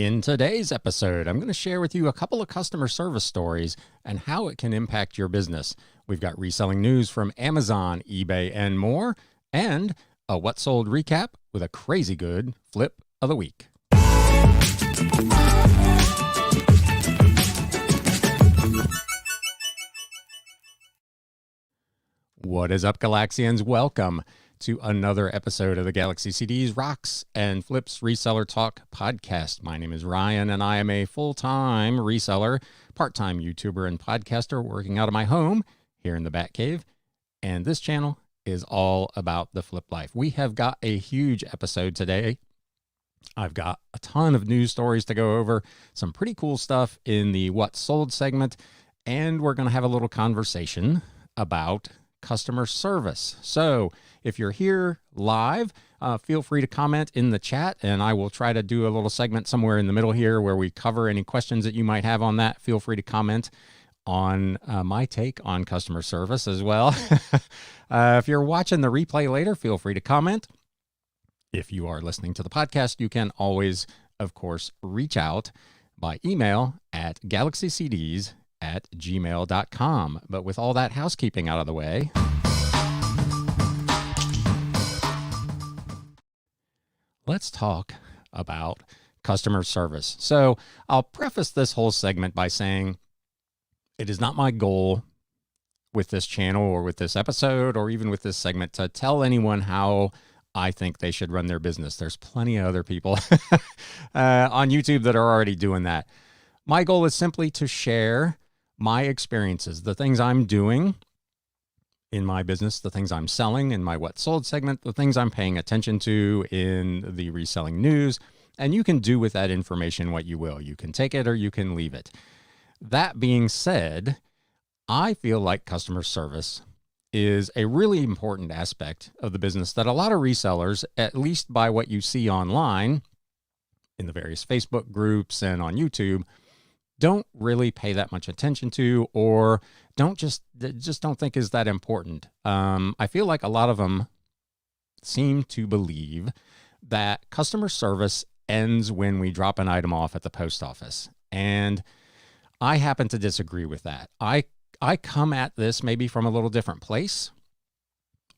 In today's episode, I'm going to share with you a couple of customer service stories and how it can impact your business. We've got reselling news from Amazon, eBay, and more, and a What Sold recap with a crazy good flip of the week. What is up, Galaxians? Welcome to another episode of the Galaxy CDs, Rocks, and Flips Reseller Talk podcast. My name is Ryan, and I am a full-time reseller, part-time YouTuber, and podcaster working out of my home here in the Batcave. And this channel is all about the flip life. We have got a huge episode today. I've got a ton of news stories to go over, some pretty cool stuff in the What Sold segment, and we're going to have a little conversation about customer service. So if you're here live, feel free to comment in the chat, and I will try to do a little segment somewhere in the middle here where we cover any questions that you might have on that. Feel free to comment on my take on customer service as well. If you're watching the replay later, feel free to comment. If you are listening to the podcast, you can always, of course, reach out by email at galaxycds@gmail.com. But with all that housekeeping out of the way, let's talk about customer service. So I'll preface this whole segment by saying it is not my goal with this channel or with this episode or even with this segment to tell anyone how I think they should run their business. There's plenty of other people on YouTube that are already doing that. My goal is simply to share my experiences, the things I'm doing in my business, the things I'm selling in my What Sold segment, the things I'm paying attention to in the reselling news, and you can do with that information what you will. You can take it or you can leave it. That being said, I feel like customer service is a really important aspect of the business that a lot of resellers, at least by what you see online in the various Facebook groups and on YouTube, don't really pay that much attention to, or just don't think is that important. I feel like a lot of them seem to believe that customer service ends when we drop an item off at the post office. And I happen to disagree with that. I come at this maybe from a little different place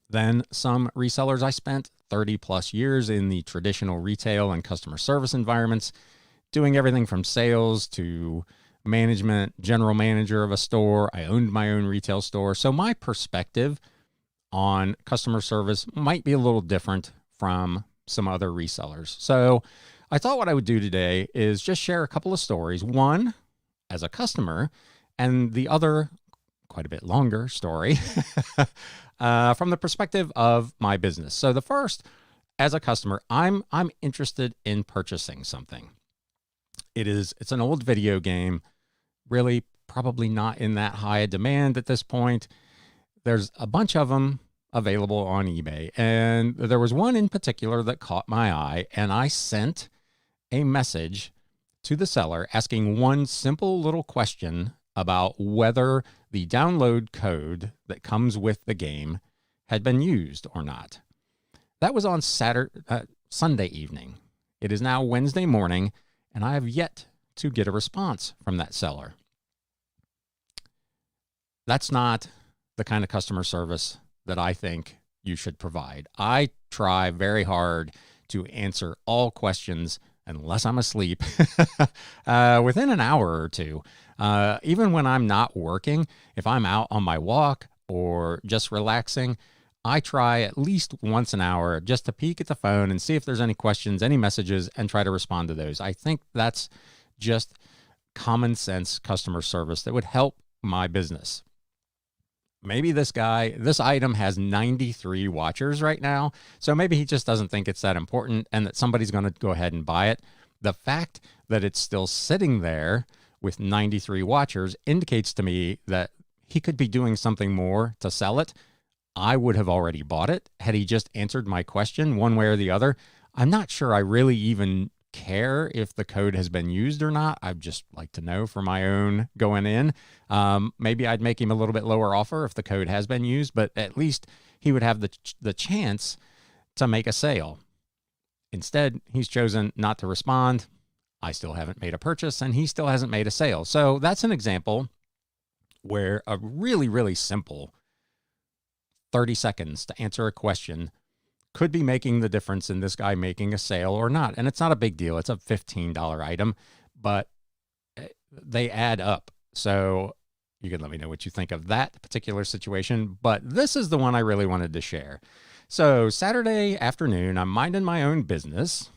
than some resellers. I spent 30 plus years in the traditional retail and customer service environments, doing everything from sales to management, general manager of a store. I owned my own retail store. So my perspective on customer service might be a little different from some other resellers. So I thought what I would do today is just share a couple of stories. One as a customer, and the other quite a bit longer story from the perspective of my business. So the first, as a customer, I'm interested in purchasing something. It's an old video game, really probably not in that high a demand at this point. There's a bunch of them available on eBay, and there was one in particular that caught my eye, and I sent a message to the seller asking one simple little question about whether the download code that comes with the game had been used or not. That was on Sunday evening. It is now Wednesday morning, and I have yet to get a response from that seller. That's not the kind of customer service that I think you should provide. I try very hard to answer all questions, unless I'm asleep, within an hour or two. Even when I'm not working, if I'm out on my walk or just relaxing, I try at least once an hour just to peek at the phone and see if there's any questions, any messages, and try to respond to those. I think that's just common sense customer service that would help my business. Maybe this item has 93 watchers right now, so maybe he just doesn't think it's that important and that somebody's going to go ahead and buy it. The fact that it's still sitting there with 93 watchers indicates to me that he could be doing something more to sell it. I would have already bought it had he just answered my question one way or the other. I'm not sure I really even care if the code has been used or not. I'd just like to know for my own going in. Maybe I'd make him a little bit lower offer if the code has been used, but at least he would have the chance to make a sale. Instead, he's chosen not to respond. I still haven't made a purchase and he still hasn't made a sale. So that's an example where a really, really simple 30 seconds to answer a question could be making the difference in this guy making a sale or not. And it's not a big deal. It's a $15 item, but they add up. So you can let me know what you think of that particular situation. But this is the one I really wanted to share. So Saturday afternoon, I'm minding my own business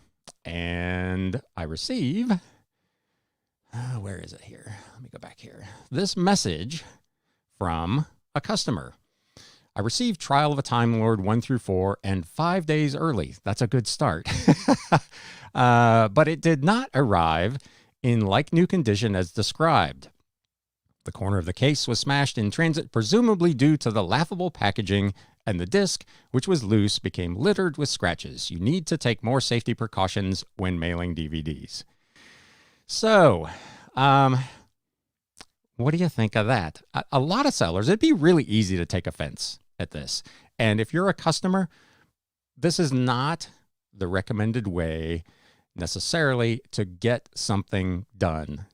and I receive, where is it here? Let me go back here. This message from a customer. I received Trial of a Time Lord 1 through 4 and 5 days early. That's a good start. But it did not arrive in like new condition as described. The corner of the case was smashed in transit, presumably due to the laughable packaging, and the disc, which was loose, became littered with scratches. You need to take more safety precautions when mailing DVDs. So, what do you think of that? A lot of sellers, it'd be really easy to take offense at this. And if you're a customer, this is not the recommended way necessarily to get something done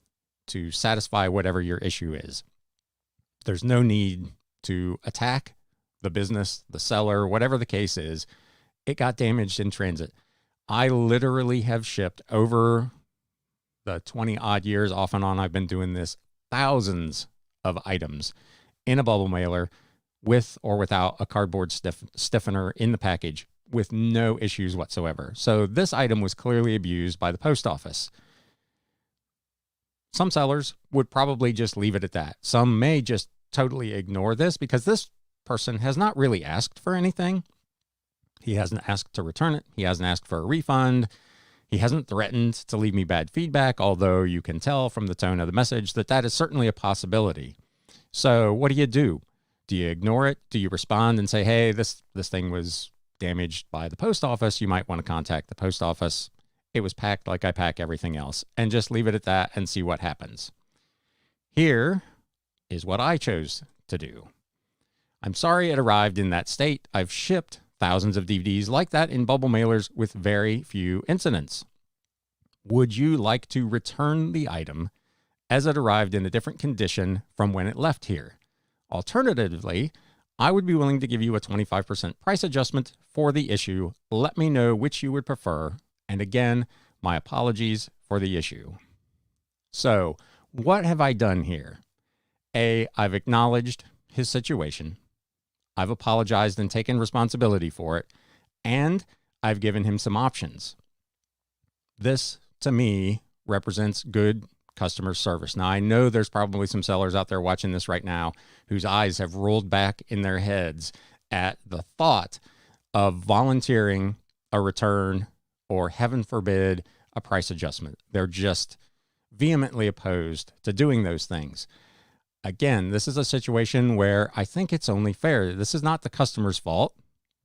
to satisfy whatever your issue is. There's no need to attack the business, the seller, whatever the case is. It got damaged in transit. I literally have shipped over the 20 odd years off and on I've been doing this, thousands of items in a bubble mailer with or without a cardboard stiffener in the package with no issues whatsoever. So this item was clearly abused by the post office. Some sellers would probably just leave it at that. Some may just totally ignore this because this person has not really asked for anything. He hasn't asked to return it. He hasn't asked for a refund. He hasn't threatened to leave me bad feedback, although you can tell from the tone of the message that that is certainly a possibility. So what do? Do you ignore it? Do you respond and say, hey, this thing was damaged by the post office. You might want to contact the post office. It was packed like I pack everything else, and just leave it at that and see what happens. Here is what I chose to do. I'm sorry it arrived in that state. I've shipped thousands of DVDs like that in bubble mailers with very few incidents. Would you like to return the item as it arrived in a different condition from when it left here? Alternatively, I would be willing to give you a 25% price adjustment for the issue. Let me know which you would prefer. And again, my apologies for the issue. So, what have I done here? A, I've acknowledged his situation. I've apologized and taken responsibility for it. And I've given him some options. This, to me, represents good customer service. Now, I know there's probably some sellers out there watching this right now whose eyes have rolled back in their heads at the thought of volunteering a return or, heaven forbid, a price adjustment. They're just vehemently opposed to doing those things. Again, this is a situation where I think it's only fair. This is not the customer's fault.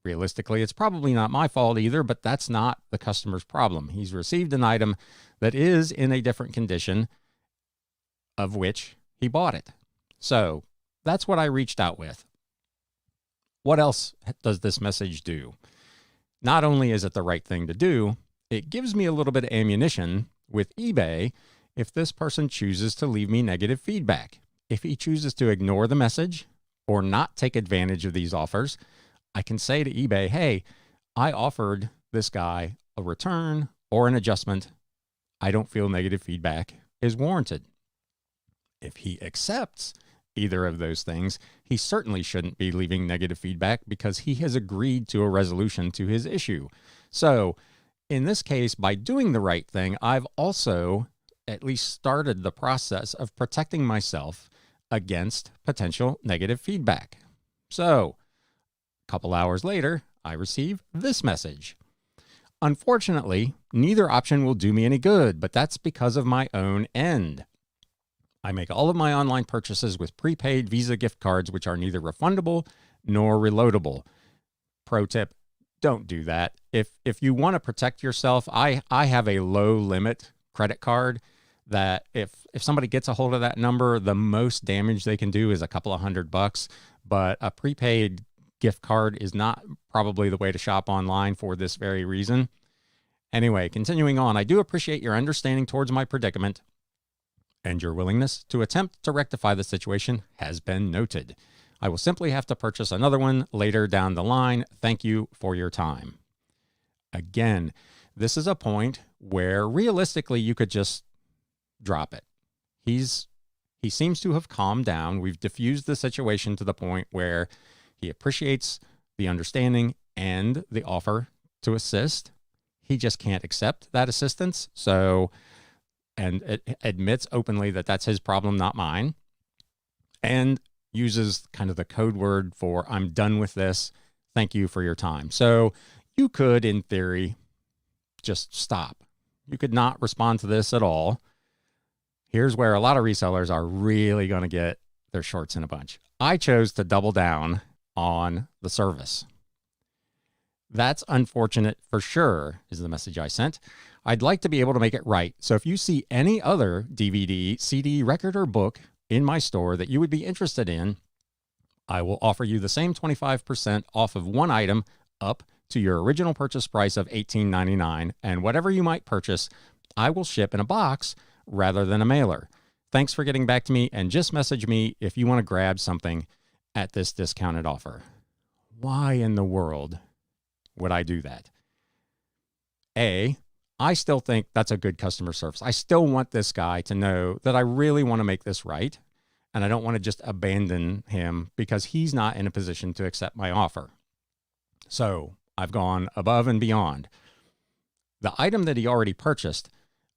Realistically, it's probably not my fault either, but that's not the customer's problem. He's received an item that is in a different condition of which he bought it. So that's what I reached out with. What else does this message do? Not only is it the right thing to do, it gives me a little bit of ammunition with eBay if this person chooses to leave me negative feedback. If he chooses to ignore the message or not take advantage of these offers, I can say to eBay, hey, I offered this guy a return or an adjustment. I don't feel negative feedback is warranted. If he accepts either of those things, he certainly shouldn't be leaving negative feedback because he has agreed to a resolution to his issue. So in this case, by doing the right thing, I've also at least started the process of protecting myself against potential negative feedback. So a couple hours later, I receive this message. Unfortunately, neither option will do me any good, but that's because of my own end. I make all of my online purchases with prepaid Visa gift cards, which are neither refundable nor reloadable. Pro tip, don't do that. If you want to protect yourself, I have a low limit credit card that if somebody gets a hold of that number, the most damage they can do is a couple of $100, but a prepaid gift card is not probably the way to shop online for this very reason. Anyway, continuing on, I do appreciate your understanding towards my predicament, and your willingness to attempt to rectify the situation has been noted. I will simply have to purchase another one later down the line. Thank you for your time. Again, this is a point where realistically you could just drop it. He seems to have calmed down. We've diffused the situation to the point where he appreciates the understanding and the offer to assist. He just can't accept that assistance. And it admits openly that that's his problem, not mine, and uses kind of the code word for I'm done with this. Thank you for your time. So you could, in theory, just stop. You could not respond to this at all. Here's where a lot of resellers are really going to get their shorts in a bunch. I chose to double down on the service. That's unfortunate for sure, is the message I sent. I'd like to be able to make it right. So if you see any other DVD, CD, record, or book in my store that you would be interested in, I will offer you the same 25% off of one item up to your original purchase price of $18.99. And whatever you might purchase, I will ship in a box rather than a mailer. Thanks for getting back to me, and just message me if you want to grab something at this discounted offer. Why in the world would I do that? I still think that's a good customer service. I still want this guy to know that I really want to make this right, and I don't want to just abandon him because he's not in a position to accept my offer. So I've gone above and beyond. The item that he already purchased,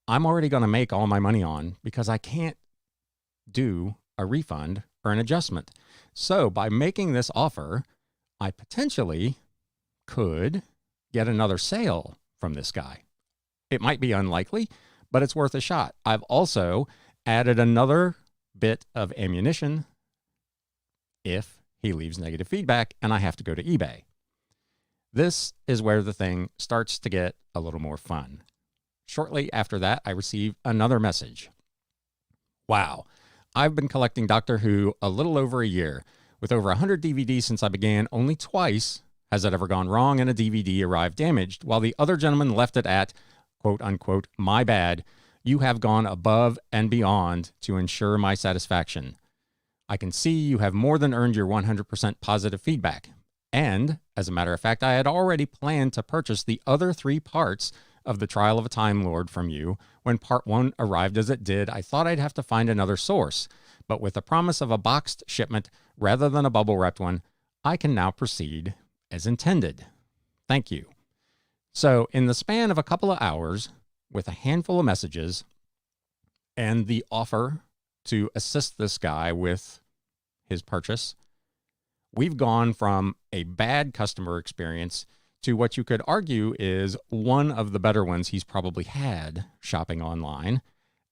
I'm already going to make all my money on because I can't do a refund or an adjustment. So by making this offer, I potentially could get another sale from this guy. It might be unlikely, but it's worth a shot. I've also added another bit of ammunition if he leaves negative feedback and I have to go to eBay. This is where the thing starts to get a little more fun. Shortly after that, I receive another message. Wow, I've been collecting Doctor Who a little over a year. With over 100 DVDs since I began, only twice has it ever gone wrong and a DVD arrived damaged, while the other gentleman left it at, quote unquote, my bad. You have gone above and beyond to ensure my satisfaction. I can see you have more than earned your 100% positive feedback. And, as a matter of fact, I had already planned to purchase the other 3 parts of the Trial of a Time Lord from you. When part 1 arrived as it did, I thought I'd have to find another source. But with the promise of a boxed shipment rather than a bubble-wrapped one, I can now proceed as intended. Thank you. So in the span of a couple of hours, with a handful of messages and the offer to assist this guy with his purchase, we've gone from a bad customer experience to what you could argue is one of the better ones he's probably had shopping online.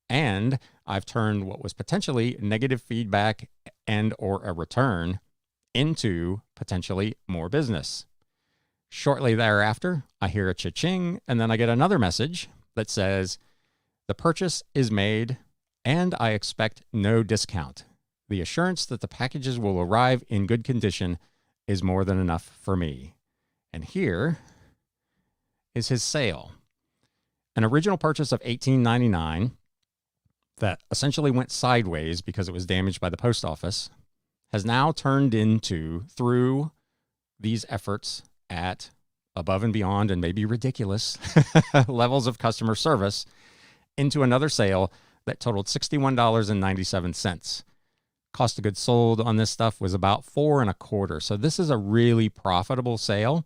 And I've turned what was potentially negative feedback and or a return into potentially more business. Shortly thereafter, I hear a cha-ching, and then I get another message that says, the purchase is made and I expect no discount. The assurance that the packages will arrive in good condition is more than enough for me. And here is his sale. An original purchase of $18.99 that essentially went sideways because it was damaged by the post office has now turned into, through these efforts at above and beyond and maybe ridiculous levels of customer service, into another sale that totaled $61.97. Cost of goods sold on this stuff was about $4.25. So this is a really profitable sale.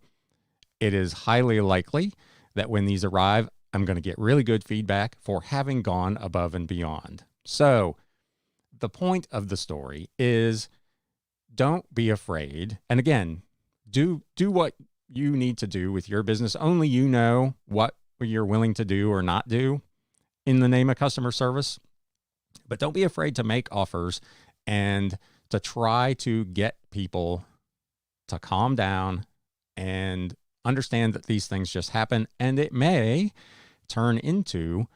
It is highly likely that when these arrive, I'm going to get really good feedback for having gone above and beyond. So the point of the story is, don't be afraid. And again, do what you need to do with your business. Only you know what you're willing to do or not do in the name of customer service. But don't be afraid to make offers and to try to get people to calm down and understand that these things just happen, and it may turn into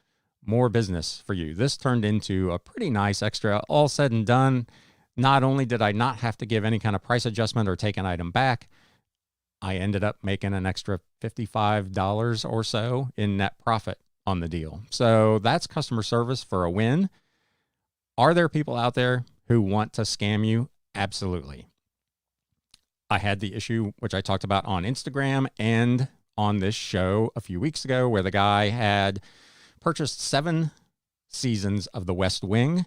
more business for you. This turned into a pretty nice extra. All said and done, not only did I not have to give any kind of price adjustment or take an item back, I ended up making an extra $55 or so in net profit on the deal. So that's customer service for a win. Are there people out there who want to scam you? Absolutely. I had the issue, which I talked about on Instagram and on this show a few weeks ago, where the guy had purchased 7 seasons of The West Wing.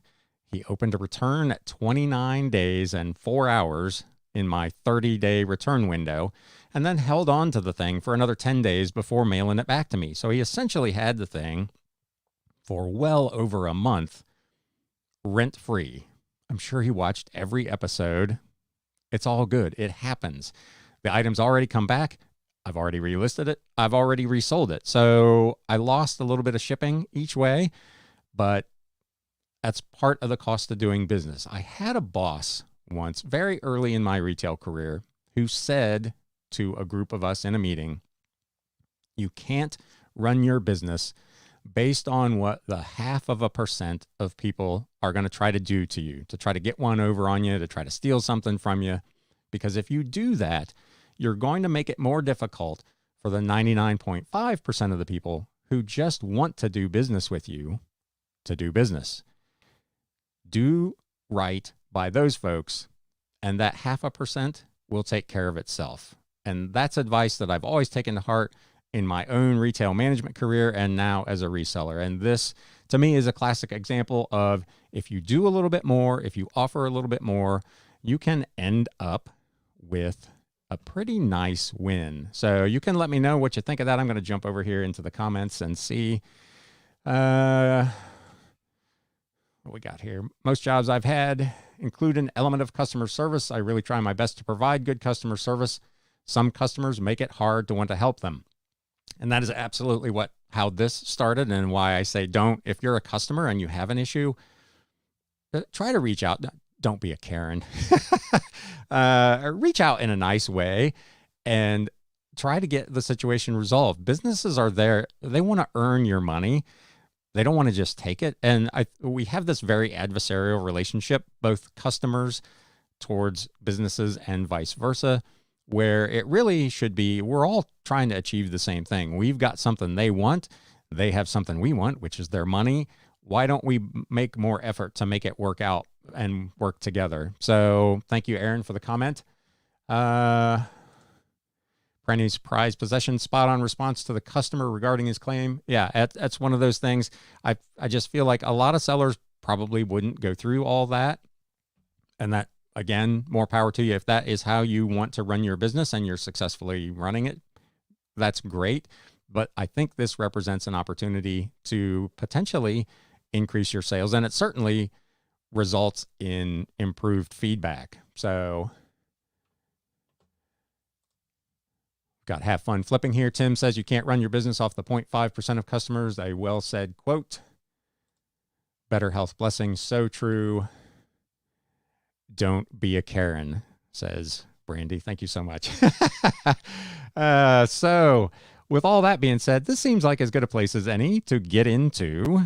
He opened a return at 29 days and 4 hours in my 30-day return window, and then held on to the thing for another 10 days before mailing it back to me. So he essentially had the thing for well over a month rent-free. I'm sure he watched every episode. It's all good. It happens. The item's already come back. I've already relisted it. I've already resold it. So I lost a little bit of shipping each way, but that's part of the cost of doing business. I had a boss once, very early in my retail career, who said to a group of us in a meeting, you can't run your business based on what the 0.5% of people are going to try to do to you, to try to get one over on you, to try to steal something from you. Because if you do that, you're going to make it more difficult for the 99.5% of the people who just want to do business with you to do business. Do right by those folks, and that 0.5% will take care of itself. And that's advice that I've always taken to heart in my own retail management career and now as a reseller. And this, to me, is a classic example of if you do a little bit more, if you offer a little bit more, you can end up with a pretty nice win. So you can let me know what you think of that. I'm going to jump over here into the comments and see what we got here. Most jobs I've had include an element of customer service. I really try my best to provide good customer service. Some customers make it hard to want to help them. And that is absolutely how this started, and why I say if you're a customer and you have an issue, try to reach out. Don't be a Karen. Reach out in a nice way and try to get the situation resolved. Businesses are there. They want to earn your money. They don't want to just take it. And we have this very adversarial relationship, both customers towards businesses and vice versa, where it really should be, we're all trying to achieve the same thing. We've got something they want. They have something we want, which is their money. Why don't we make more effort to make it work out and work together? So thank you, Aaron, for the comment. Prenny's prized possession, spot on response to the customer regarding his claim. Yeah, that's one of those things. I just feel like a lot of sellers probably wouldn't go through all that. And that, again, more power to you. If that is how you want to run your business and you're successfully running it, that's great. But I think this represents an opportunity to potentially increase your sales. And it certainly results in improved feedback. So got have fun flipping here. Tim says you can't run your business off the 0.5% of customers. A well said quote. Better health blessings. So true. Don't be a Karen, says Brandy. Thank you so much. So with all that being said, this seems like as good a place as any to get into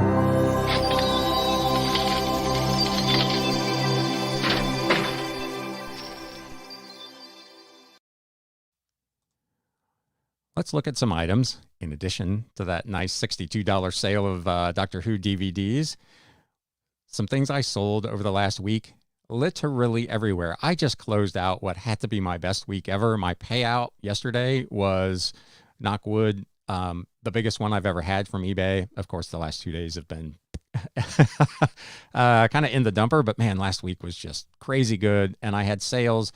let's look at some items in addition to that nice $62 sale of Doctor Who DVDs. Some things I sold over the last week, literally everywhere. I just closed out what had to be my best week ever. My payout yesterday was, knock wood, the biggest one I've ever had from eBay. Of course, the last 2 days have been kind of in the dumper, but man, last week was just crazy good. And I had sales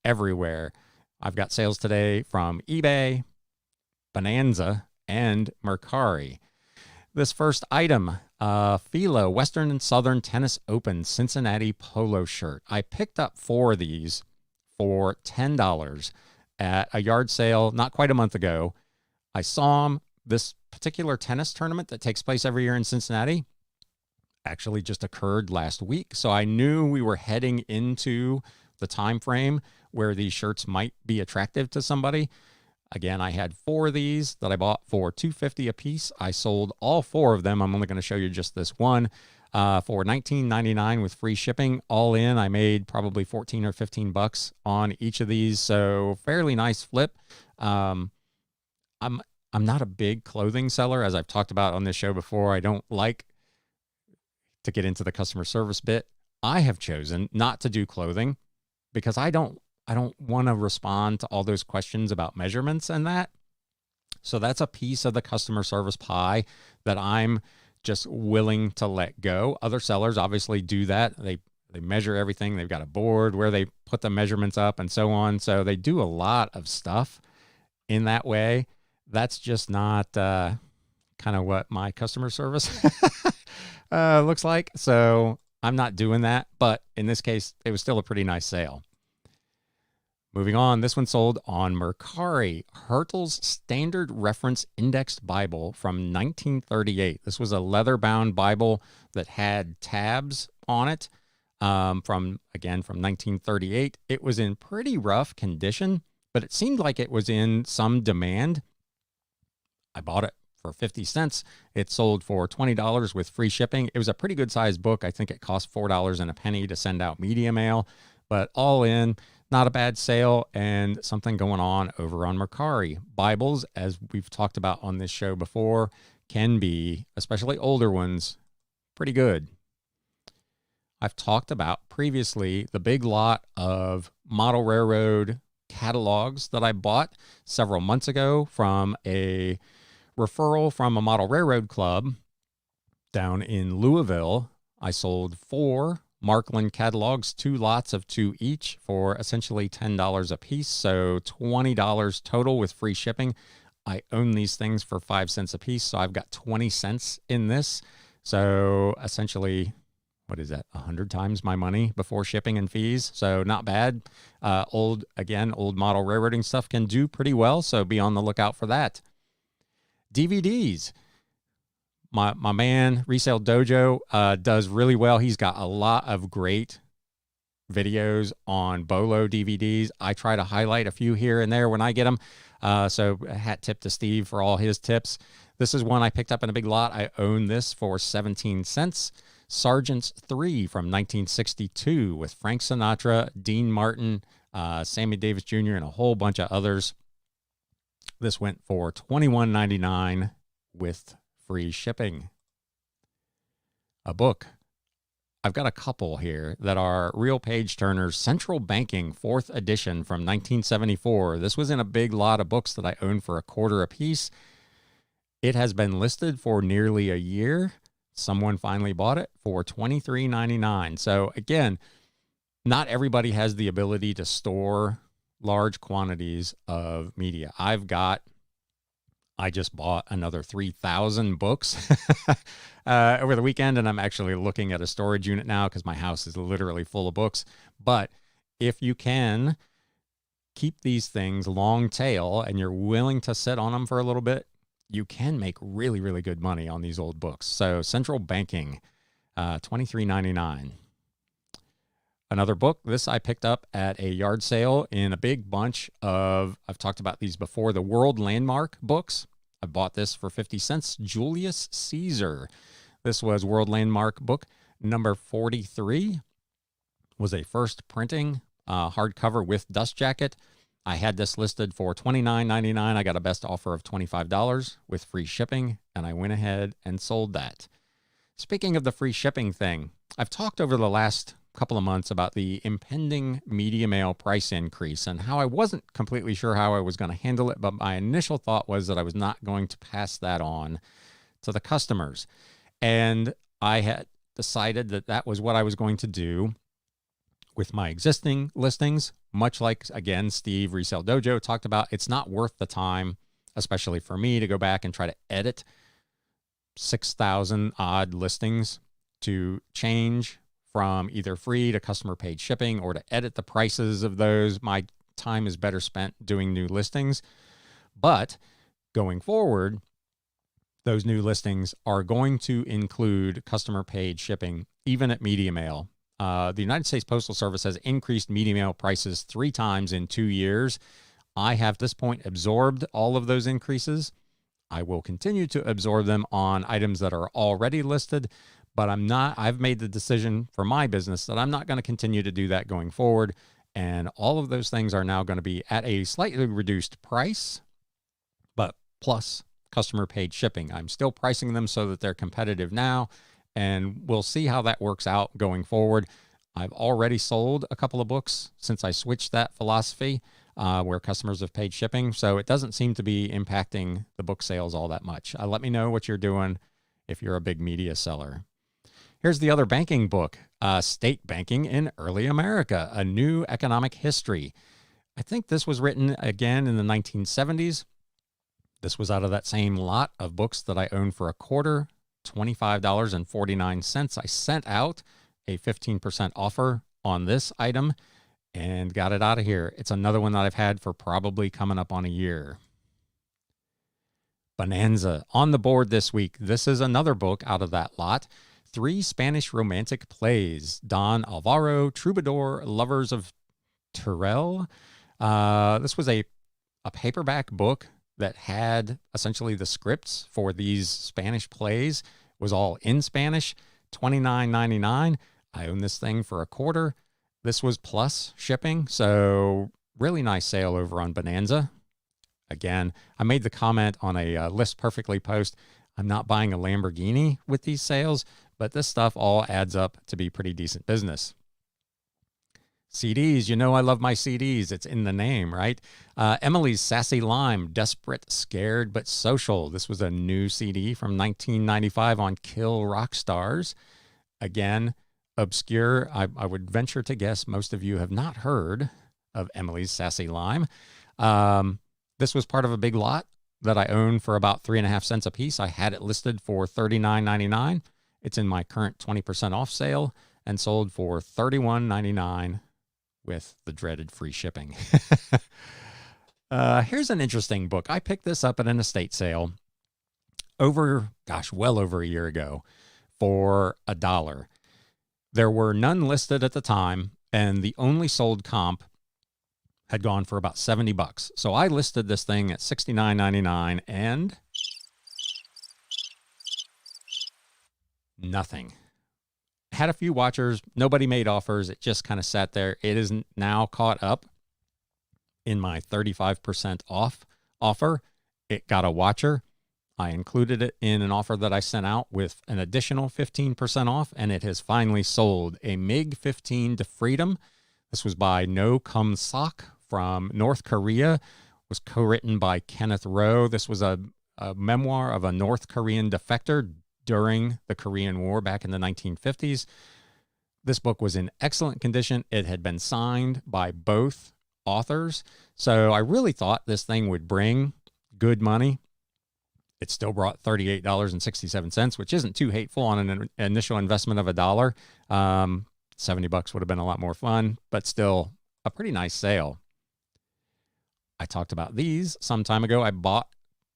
everywhere. I've got sales today from eBay, Bonanza, and Mercari. This first item, Fila Western and Southern Tennis Open Cincinnati polo shirt. I picked up 4 of these for $10 at a yard sale not quite a month ago. I saw them. This particular tennis tournament that takes place every year in Cincinnati actually just occurred last week. So I knew we were heading into the time frame where these shirts might be attractive to somebody. Again, I had 4 of these that I bought for $2.50 a piece. I sold all 4 of them. I'm only going to show you just this one. for $19.99 with free shipping. All in, I made probably 14 or 15 bucks on each of these, so fairly nice flip. I'm not a big clothing seller, as I've talked about on this show before. I don't like to get into the customer service bit. I have chosen not to do clothing because I don't want to respond to all those questions about measurements and that. So that's a piece of the customer service pie that I'm just willing to let go. Other sellers obviously do that. They measure everything. They've got a board where they put the measurements up and so on. So they do a lot of stuff in that way. That's just not kind of what my customer service looks like. So I'm not doing that. But in this case, it was still a pretty nice sale. Moving on, this one sold on Mercari, Hertel's Standard Reference Indexed Bible from 1938. This was a leather-bound Bible that had tabs on it from 1938. It was in pretty rough condition, but it seemed like it was in some demand. I bought it for 50 cents. It sold for $20 with free shipping. It was a pretty good-sized book. I think it cost $4 and a penny to send out media mail, but all in, not a bad sale and something going on over on Mercari. Bibles, as we've talked about on this show before, can be, especially older ones, pretty good. I've talked about previously the big lot of model railroad catalogs that I bought several months ago from a referral from a model railroad club down in Louisville. I sold 4 Markland catalogs, 2 lots of 2 each for essentially $10 a piece. So $20 total with free shipping. I own these things for 5 cents a piece. So I've got 20 cents in this. So essentially, what is that? 100 times my money before shipping and fees. So not bad. Old model railroading stuff can do pretty well. So be on the lookout for that. DVDs. My man, Resale Dojo, does really well. He's got a lot of great videos on Bolo DVDs. I try to highlight a few here and there when I get them. So a hat tip to Steve for all his tips. This is one I picked up in a big lot. I own this for 17 cents. Sergeants 3 from 1962 with Frank Sinatra, Dean Martin, Sammy Davis Jr., and a whole bunch of others. This went for $21.99 with free shipping. A book. I've got a couple here that are Real Page Turner's Central Banking 4th edition from 1974. This was in a big lot of books that I owned for $0.25 a piece. It has been listed for nearly a year. Someone finally bought it for $23.99. So again, not everybody has the ability to store large quantities of media. I just bought another 3,000 books over the weekend, and I'm actually looking at a storage unit now because my house is literally full of books. But if you can keep these things long tail and you're willing to sit on them for a little bit, you can make really, really good money on these old books. So Central Banking, $23.99. Another book, this I picked up at a yard sale in a big bunch of, I've talked about these before, the World Landmark books. I bought this for 50 cents. Julius Caesar. This was World Landmark book number 43. Was a first printing, hardcover with dust jacket. I had this listed for $29.99. I got a best offer of $25 with free shipping, and I went ahead and sold that. Speaking of the free shipping thing, I've talked over the last couple of months about the impending media mail price increase and how I wasn't completely sure how I was going to handle it, but my initial thought was that I was not going to pass that on to the customers. And I had decided that that was what I was going to do with my existing listings, much like, again, Steve Resale Dojo talked about. It's not worth the time, especially for me, to go back and try to edit 6,000 odd listings to change from either free to customer paid shipping or to edit the prices of those. My time is better spent doing new listings. But going forward, those new listings are going to include customer paid shipping, even at media mail. The United States Postal Service has increased media mail prices 3 times in 2 years. I have at this point absorbed all of those increases. I will continue to absorb them on items that are already listed, but I've made the decision for my business that I'm not going to continue to do that going forward. And all of those things are now going to be at a slightly reduced price, but plus customer paid shipping. I'm still pricing them so that they're competitive now, and we'll see how that works out going forward. I've already sold a couple of books since I switched that philosophy where customers have paid shipping. So it doesn't seem to be impacting the book sales all that much. Let me know what you're doing if you're a big media seller. Here's the other banking book, State Banking in Early America, A New Economic History. I think this was written again in the 1970s. This was out of that same lot of books that I owned for a quarter, $25.49. I sent out a 15% offer on this item and got it out of here. It's another one that I've had for probably coming up on a year. Bonanza on the board this week. This is another book out of that lot. 3 Spanish romantic plays. Don Alvaro, Troubadour, Lovers of Teruel. This was a paperback book that had essentially the scripts for these Spanish plays. It was all in Spanish, $29.99. I own this thing for a quarter. This was plus shipping, so really nice sale over on Bonanza. Again, I made the comment on a List Perfectly post. I'm not buying a Lamborghini with these sales, but this stuff all adds up to be pretty decent business. CDs, you know I love my CDs. It's in the name, right? Emily's Sassy Lime, Desperate, Scared, but Social. This was a new CD from 1995 on Kill Rock Stars. Again, obscure. I would venture to guess most of you have not heard of Emily's Sassy Lime. This was part of a big lot that I own for about 3.5 cents a piece. I had it listed for $39.99. It's in my current 20% off sale and sold for $31.99 with the dreaded free shipping. Here's an interesting book. I picked this up at an estate sale well over a year ago for $1. There were none listed at the time, and the only sold comp had gone for about $70. So I listed this thing at $69.99 and nothing. Had a few watchers. Nobody made offers. It just kind of sat there. It is now caught up in my 35% off offer. It got a watcher. I included it in an offer that I sent out with an additional 15% off, and it has finally sold. A MiG-15 to Freedom. This was by No Kum Sok from North Korea. It was co-written by Kenneth Rowe. This was a memoir of a North Korean defector during the Korean War back in the 1950s. This book was in excellent condition. It had been signed by both authors. So I really thought this thing would bring good money. It still brought $38.67, which isn't too hateful on an initial investment of $1. $70 would have been a lot more fun, but still a pretty nice sale. I talked about these some time ago. I bought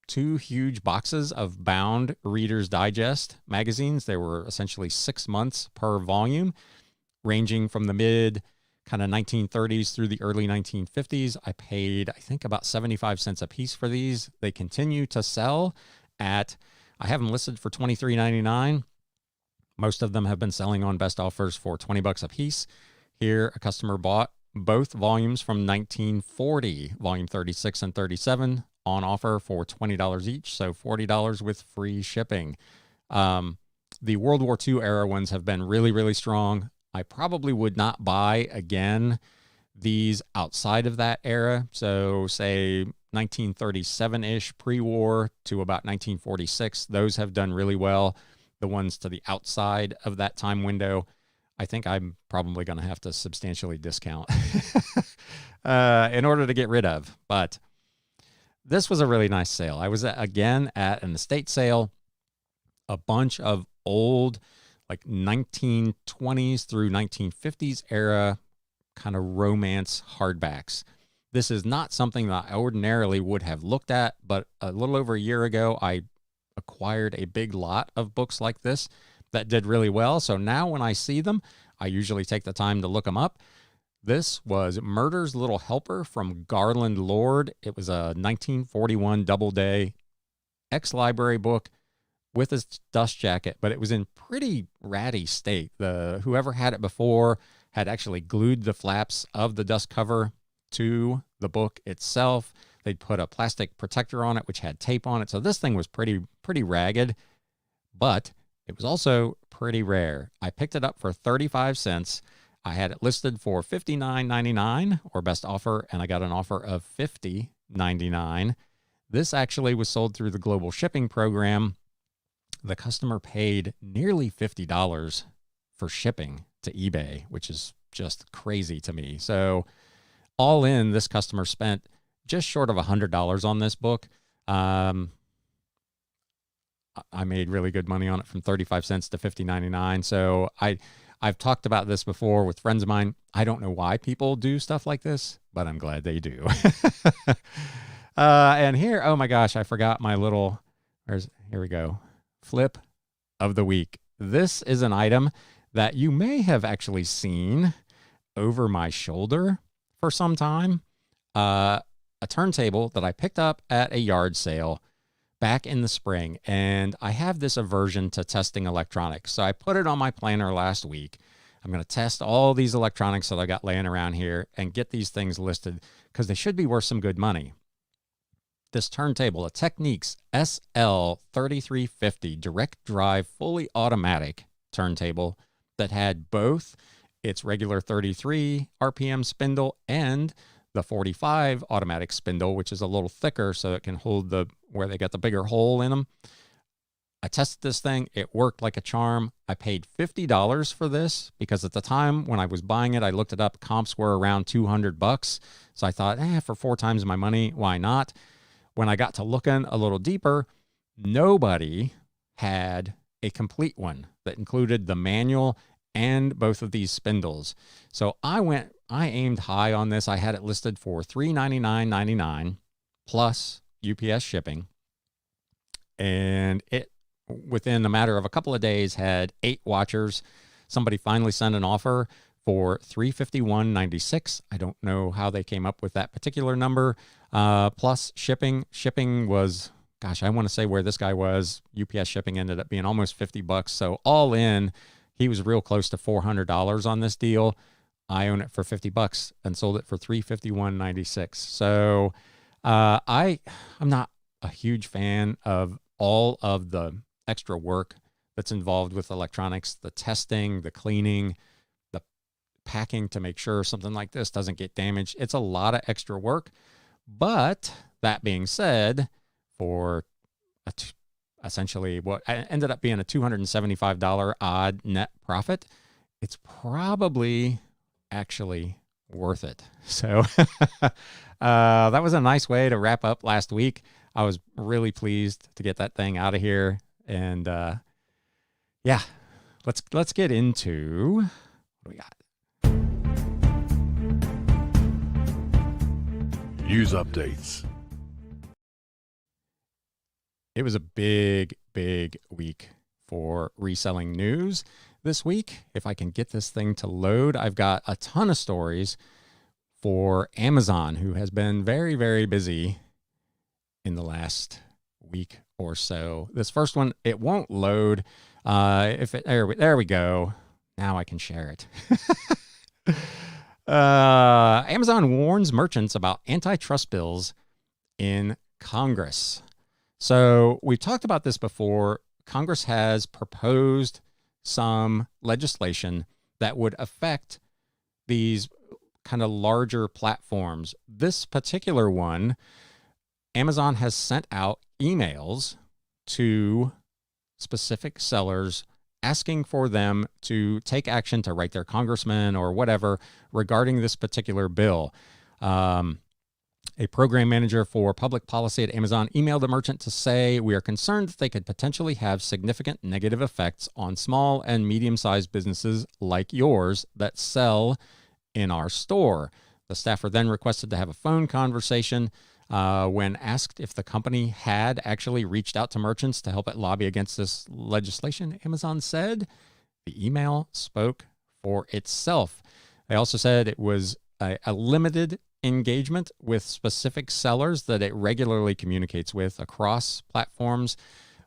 2 huge boxes of bound Reader's Digest magazines. They were essentially 6 months per volume, ranging from the mid kind of 1930s through the early 1950s. I paid, I think, about 75 cents a piece for these. They continue to sell at, I have them listed for $23.99. Most of them have been selling on best offers for $20 a piece. Here, a customer bought both volumes from 1940, volume 36 and 37, on offer for $20 each, so $40 with free shipping. The World War II era ones have been really, really strong. I probably would not buy again these outside of that era. So say 1937-ish pre-war to about 1946, those have done really well. The ones to the outside of that time window, I think I'm probably going to have to substantially discount in order to get rid of. But this was a really nice sale. I was again at an estate sale, a bunch of old, like 1920s through 1950s era kind of romance hardbacks. This is not something that I ordinarily would have looked at, but a little over a year ago, I acquired a big lot of books like this that did really well. So now when I see them, I usually take the time to look them up. This was Murder's Little Helper from Garland Lord. It was a 1941 Doubleday ex-library book. with his dust jacket, but it was in pretty ratty state. Whoever had it before had actually glued the flaps of the dust cover to the book itself. They'd put a plastic protector on it, which had tape on it. So this thing was pretty ragged, but it was also pretty rare. I picked it up for 35 cents. I had it listed for $59.99 or best offer, and I got an offer of $50.99. This actually was sold through the global shipping program. The customer paid nearly $50 for shipping to eBay, which is just crazy to me. So all in, this customer spent just short of $100 on this book. I made really good money on it, from 35 cents to $50.99. So I've talked about this before with friends of mine. I don't know why people do stuff like this, but I'm glad they do. And here, oh my gosh, I forgot my little, here we go. Flip of the week. This is an item that you may have actually seen over my shoulder for some time. A turntable that I picked up at a yard sale back in the spring, and I have this aversion to testing electronics. So I put it on my planner last week. I'm going to test all these electronics that I got laying around here and get these things listed because they should be worth some good money. This turntable, a Technics SL3350 direct drive, fully automatic turntable that had both its regular 33 RPM spindle and the 45 automatic spindle, which is a little thicker so it can hold where they got the bigger hole in them. I tested this thing. It worked like a charm. I paid $50 for this because at the time when I was buying it, I looked it up. Comps were around $200. So I thought, for 4 times my money, why not? When I got to looking a little deeper, nobody had a complete one that included the manual and both of these spindles. So I aimed high on this. I had it listed for $399.99 plus UPS shipping. And it, within a matter of a couple of days, had 8 watchers. Somebody finally sent an offer for $351.96. I don't know how they came up with that particular number. Plus shipping. Shipping was, gosh, I want to say where this guy was. UPS shipping ended up being almost $50. So all in, he was real close to $400 on this deal. I own it for $50 and sold it for $351.96. So I'm not a huge fan of all of the extra work that's involved with electronics, the testing, the cleaning, the packing to make sure something like this doesn't get damaged. It's a lot of extra work. But that being said, for essentially what ended up being a $275 odd net profit, it's probably actually worth it. So that was a nice way to wrap up last week. I was really pleased to get that thing out of here. And yeah, let's get into what do we got. News updates. It was a big week for reselling news this week. If I can get this thing to load, I've got a ton of stories for Amazon, who has been very busy in the last week or so. This first one, it won't load. There we go. Now I can share it. Amazon warns merchants about antitrust bills in Congress. So we've talked about this before. Congress has proposed some legislation that would affect these kind of larger platforms. This particular one, Amazon has sent out emails to specific sellers asking for them to take action, to write their congressman or whatever regarding this particular bill. A program manager for public policy at Amazon emailed a merchant to say, "We are concerned that they could potentially have significant negative effects on small and medium-sized businesses like yours that sell in our store." The staffer then requested to have a phone conversation. When asked if the company had actually reached out to merchants to help it lobby against this legislation, Amazon said the email spoke for itself. They also said it was a limited engagement with specific sellers that it regularly communicates with across platforms,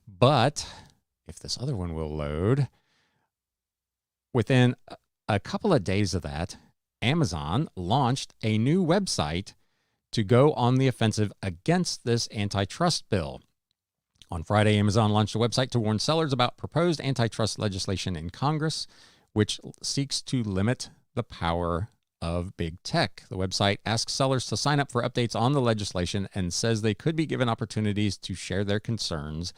but if this other one will load, within a couple of days of that, Amazon launched a new website to go on the offensive against this antitrust bill. On Friday, Amazon launched a website to warn sellers about proposed antitrust legislation in Congress, which seeks to limit the power of big tech. The website asks sellers to sign up for updates on the legislation and says they could be given opportunities to share their concerns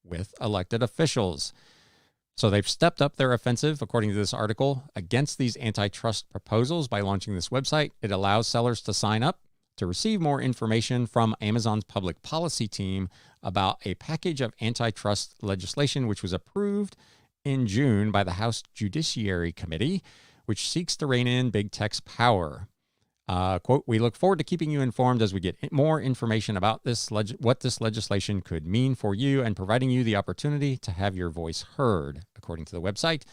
with elected officials. So they've stepped up their offensive, according to this article, against these antitrust proposals by launching this website. It allows sellers to sign up to receive more information from Amazon's public policy team about a package of antitrust legislation which was approved in June by the House Judiciary Committee, which seeks to rein in big tech's power. Quote, "We look forward to keeping you informed as we get more information about what this legislation could mean for you and providing you the opportunity to have your voice heard," according to the website.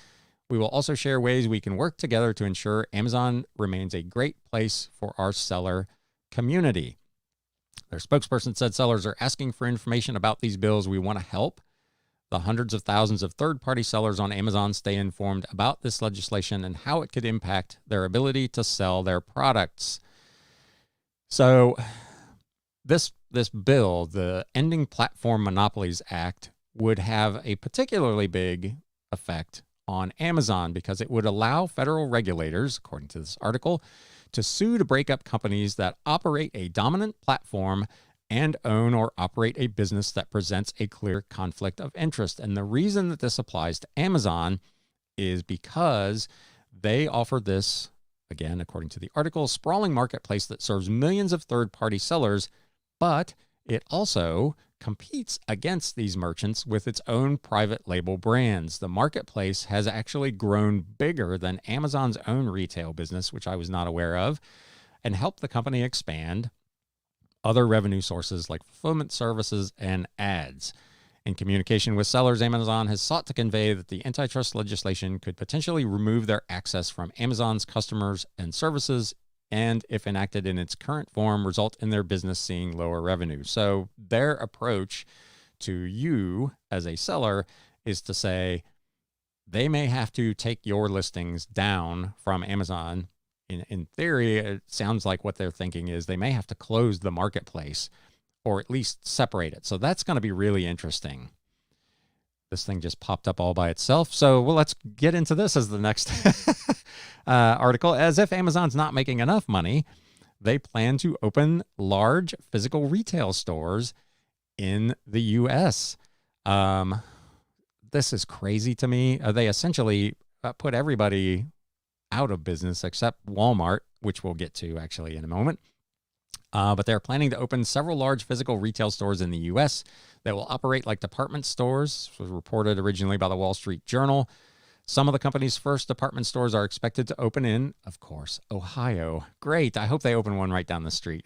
"We will also share ways we can work together to ensure Amazon remains a great place for our seller community." Their spokesperson said sellers are asking for information about these bills. "We want to help the hundreds of thousands of third-party sellers on Amazon stay informed about this legislation and how it could impact their ability to sell their products." So this bill, the Ending Platform Monopolies Act, would have a particularly big effect on Amazon because it would allow federal regulators, according to this article, to sue to break up companies that operate a dominant platform and own or operate a business that presents a clear conflict of interest. And the reason that this applies to Amazon is because they offer this, again, according to the article, sprawling marketplace that serves millions of third-party sellers, but it also competes against these merchants with its own private label brands. The marketplace has actually grown bigger than Amazon's own retail business, which I was not aware of, and helped the company expand other revenue sources like fulfillment services and ads. In communication with sellers, Amazon has sought to convey that the antitrust legislation could potentially remove their access from Amazon's customers and services, and if enacted in its current form, result in their business seeing lower revenue. So their approach to you as a seller is to say they may have to take your listings down from Amazon. In theory, it sounds like what they're thinking is they may have to close the marketplace or at least separate it. So that's going to be really interesting. This thing just popped up all by itself. So, well, let's get into this as the next article. As if Amazon's not making enough money, they plan to open large physical retail stores in the U.S. This is crazy to me. They essentially put everybody out of business except Walmart, which we'll get to actually in a moment. But they're planning to open several large physical retail stores in the U.S. that will operate like department stores. This was reported originally by the Wall Street Journal. Some of the company's first department stores are expected to open in, of course, Ohio. Great. I hope they open one right down the street.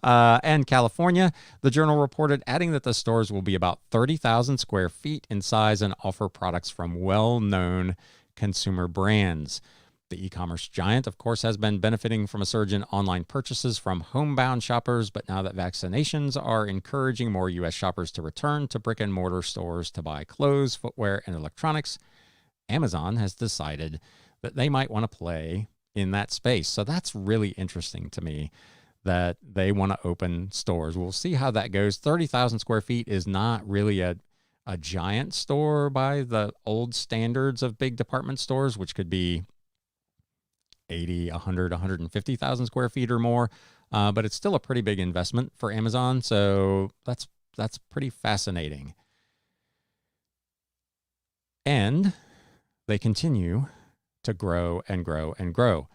And California. The Journal reported, adding that the stores will be about 30,000 square feet in size and offer products from well-known consumer brands. The e-commerce giant, of course, has been benefiting from a surge in online purchases from homebound shoppers, but now that vaccinations are encouraging more U.S. shoppers to return to brick-and-mortar stores to buy clothes, footwear, and electronics, Amazon has decided that they might want to play in that space. So that's really interesting to me that they want to open stores. We'll see how that goes. 30,000 square feet is not really a giant store by the old standards of big department stores, which could be 80, 100, 150,000 square feet or more. But it's still a pretty big investment for Amazon. So that's pretty fascinating. And they continue to grow and grow and grow.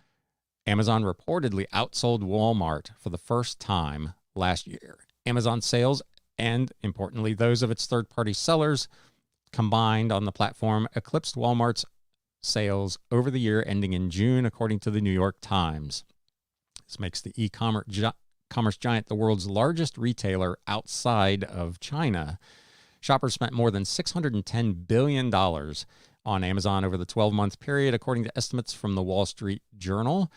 Amazon reportedly outsold Walmart for the first time last year. Amazon sales and, importantly, those of its third-party sellers combined on the platform eclipsed Walmart's sales over the year ending in June, according to the New York Times. This makes the e-commerce giant the world's largest retailer outside of China. Shoppers spent more than $610 billion on Amazon over the 12-month period, according to estimates from the Wall Street Journal.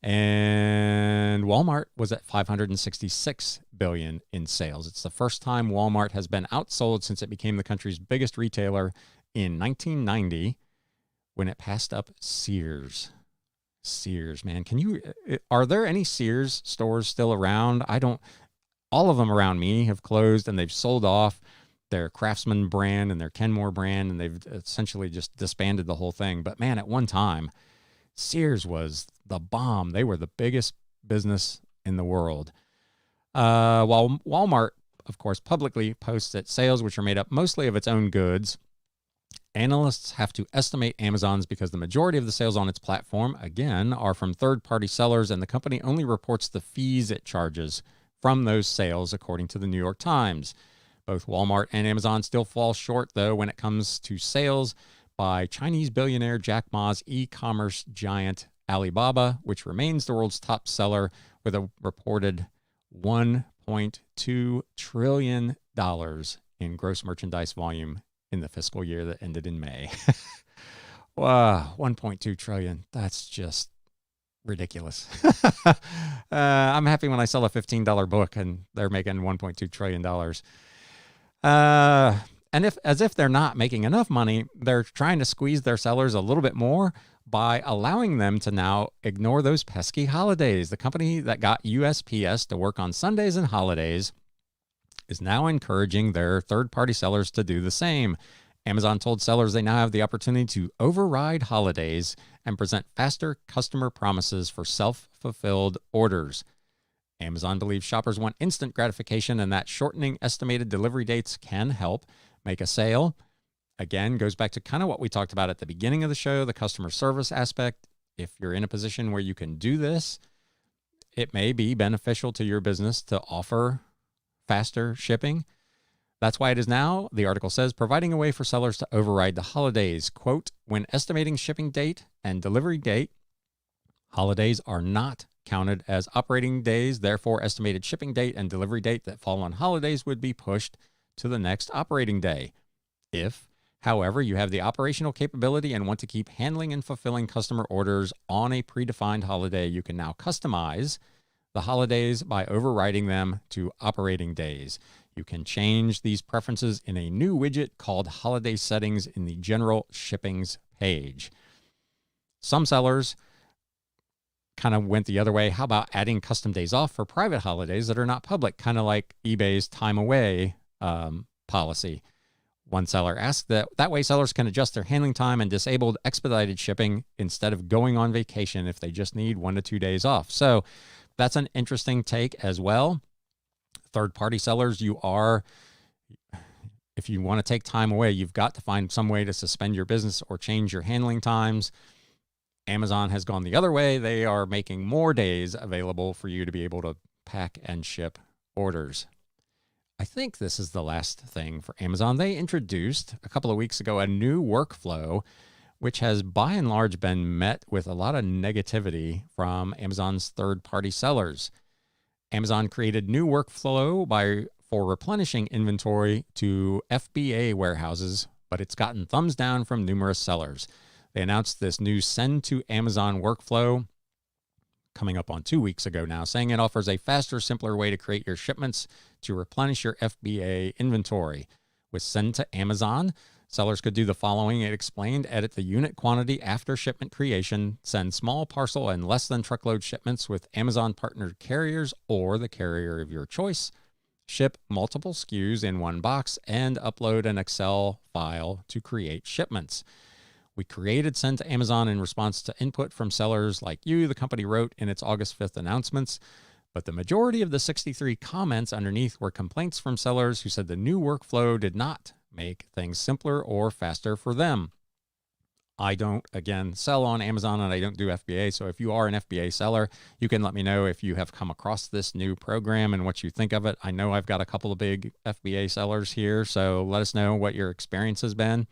And Walmart was at $566 billion in sales. It's the first time Walmart has been outsold since it became the country's biggest retailer in 1990 when it passed up Sears. Sears, man. Are there any Sears stores still around? All of them around me have closed and they've sold off their Craftsman brand and their Kenmore brand, and they've essentially just disbanded the whole thing. But man, at one time, Sears was the bomb. They were the biggest business in the world. While Walmart, of course, publicly posts its sales, which are made up mostly of its own goods, analysts have to estimate Amazon's because the majority of the sales on its platform, again, are from third-party sellers, and the company only reports the fees it charges from those sales, according to the New York Times. Both Walmart and Amazon still fall short, though, when it comes to sales by Chinese billionaire Jack Ma's e-commerce giant Alibaba, which remains the world's top seller with a reported $1.2 trillion in gross merchandise volume in the fiscal year that ended in May. Wow, 1.2 trillion. That's just ridiculous. I'm happy when I sell a $15 book and they're making $1.2 trillion. And as if they're not making enough money, they're trying to squeeze their sellers a little bit more by allowing them to now ignore those pesky holidays. The company that got USPS to work on Sundays and holidays is now encouraging their third-party sellers to do the same. Amazon told sellers they now have the opportunity to override holidays and present faster customer promises for self-fulfilled orders. Amazon believes shoppers want instant gratification and that shortening estimated delivery dates can help make a sale. Again, goes back to kind of what we talked about at the beginning of the show, the customer service aspect. If you're in a position where you can do this, it may be beneficial to your business to offer faster shipping. That's why it is now, the article says, providing a way for sellers to override the holidays. Quote, when estimating shipping date and delivery date, holidays are not counted as operating days. Therefore, estimated shipping date and delivery date that fall on holidays would be pushed to the next operating day. If, however, you have the operational capability and want to keep handling and fulfilling customer orders on a predefined holiday, you can now customize the holidays by overriding them to operating days. You can change these preferences in a new widget called Holiday Settings in the General Shippings page. Some sellers kind of went the other way. How about adding custom days off for private holidays that are not public, kind of like eBay's time away policy? One seller asked that way sellers can adjust their handling time and disable expedited shipping instead of going on vacation if they just need 1 to 2 days off. So that's an interesting take as well. Third-party sellers, if you want to take time away, you've got to find some way to suspend your business or change your handling times. Amazon has gone the other way. They are making more days available for you to be able to pack and ship orders. I think this is the last thing for Amazon. They introduced a couple of weeks ago a new workflow, which has by and large been met with a lot of negativity from Amazon's third-party sellers. Amazon created new workflow for replenishing inventory to FBA warehouses, but it's gotten thumbs down from numerous sellers. They announced this new Send to Amazon workflow coming up on 2 weeks ago now, saying it offers a faster, simpler way to create your shipments to replenish your FBA inventory. With Send to Amazon, sellers could do the following. It explained: edit the unit quantity after shipment creation, send small parcel and less than truckload shipments with Amazon partnered carriers or the carrier of your choice, ship multiple SKUs in one box, and upload an Excel file to create shipments. We created Send to Amazon in response to input from sellers like you, the company wrote in its August 5th announcements. But the majority of the 63 comments underneath were complaints from sellers who said the new workflow did not make things simpler or faster for them. I don't, again, sell on Amazon and I don't do FBA. So if you are an FBA seller, you can let me know if you have come across this new program and what you think of it. I know I've got a couple of big FBA sellers here, so let us know what your experience has been.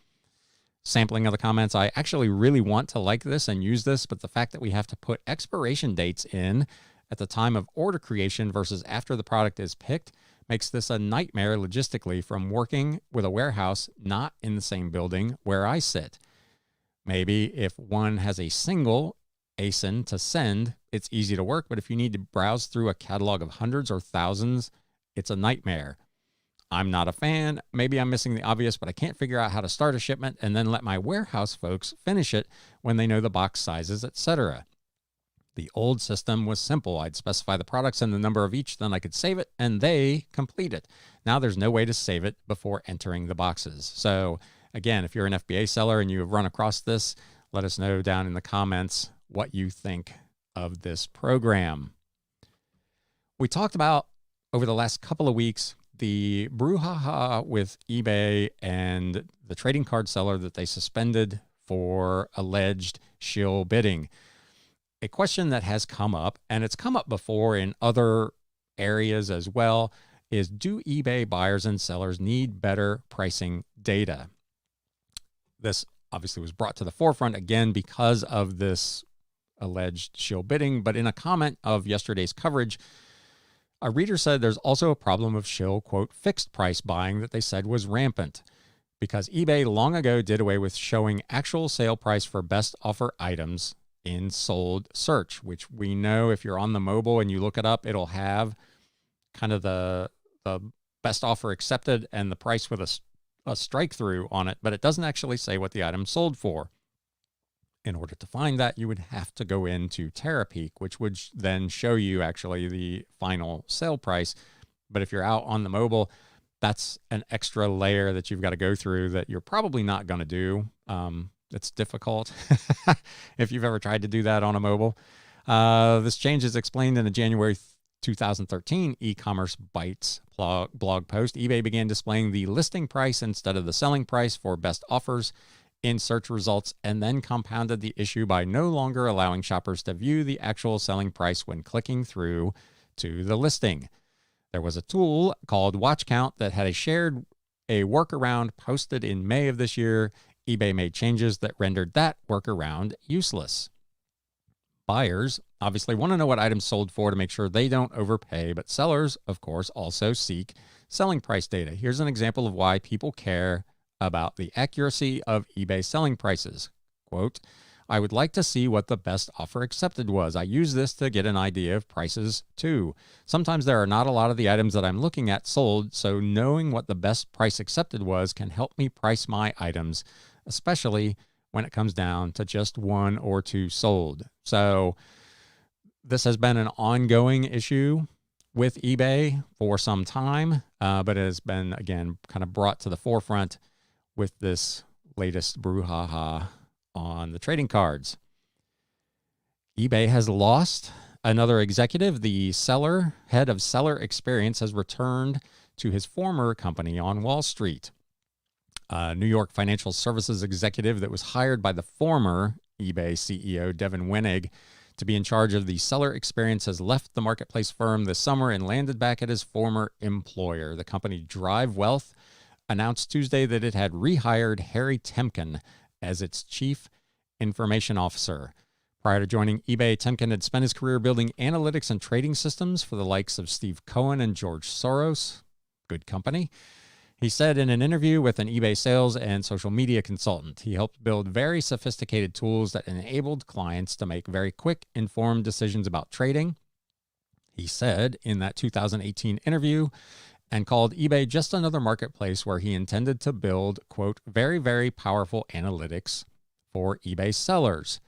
Sampling of the comments: I actually really want to like this and use this, but the fact that we have to put expiration dates in at the time of order creation versus after the product is picked makes this a nightmare logistically from working with a warehouse not in the same building where I sit. Maybe if one has a single ASIN to send, it's easy to work, but if you need to browse through a catalog of hundreds or thousands, it's a nightmare. I'm not a fan. Maybe I'm missing the obvious, but I can't figure out how to start a shipment and then let my warehouse folks finish it when they know the box sizes, etc. The old system was simple. I'd specify the products and the number of each, then I could save it, and they complete it. Now there's no way to save it before entering the boxes. So again, if you're an FBA seller and you have run across this, let us know down in the comments what you think of this program. We talked about over the last couple of weeks the brouhaha with eBay and the trading card seller that they suspended for alleged shill bidding. A question that has come up, and it's come up before in other areas as well, is do eBay buyers and sellers need better pricing data? This obviously was brought to the forefront again because of this alleged shill bidding, but in a comment of yesterday's coverage, a reader said there's also a problem of shill, quote, fixed price buying that they said was rampant because eBay long ago did away with showing actual sale price for best offer items in sold search, which we know if you're on the mobile and you look it up, it'll have kind of the best offer accepted and the price with a strike through on it, but it doesn't actually say what the item sold for. In order to find that, you would have to go into Terapeak, which would then show you actually the final sale price. But if you're out on the mobile, that's an extra layer that you've got to go through that you're probably not going to do. It's difficult if you've ever tried to do that on a mobile. This change is explained in a January 2013 e-commerce Bytes blog post. eBay began displaying the listing price instead of the selling price for best offers in search results, and then compounded the issue by no longer allowing shoppers to view the actual selling price when clicking through to the listing. There was a tool called Watch Count that had a workaround posted in May of this year. eBay made changes that rendered that workaround useless. Buyers obviously want to know what items sold for to make sure they don't overpay, but sellers, of course, also seek selling price data. Here's an example of why people care about the accuracy of eBay selling prices. Quote, I would like to see what the best offer accepted was. I use this to get an idea of prices too. Sometimes there are not a lot of the items that I'm looking at sold, so knowing what the best price accepted was can help me price my items, especially when it comes down to just one or two sold. So this has been an ongoing issue with eBay for some time, but it has been, again, kind of brought to the forefront with this latest brouhaha on the trading cards. eBay has lost another executive. The head of seller experience has returned to his former company on Wall Street. New York financial services executive that was hired by the former eBay CEO, Devin Wenig, to be in charge of the seller experience has left the marketplace firm this summer and landed back at his former employer. The company Drive Wealth announced Tuesday that it had rehired Harry Temkin as its chief information officer. Prior to joining eBay, Temkin had spent his career building analytics and trading systems for the likes of Steve Cohen and George Soros. Good company. He said in an interview with an eBay sales and social media consultant, he helped build very sophisticated tools that enabled clients to make very quick, informed decisions about trading. He said in that 2018 interview, and called eBay just another marketplace where he intended to build, quote, very, very powerful analytics for eBay sellers.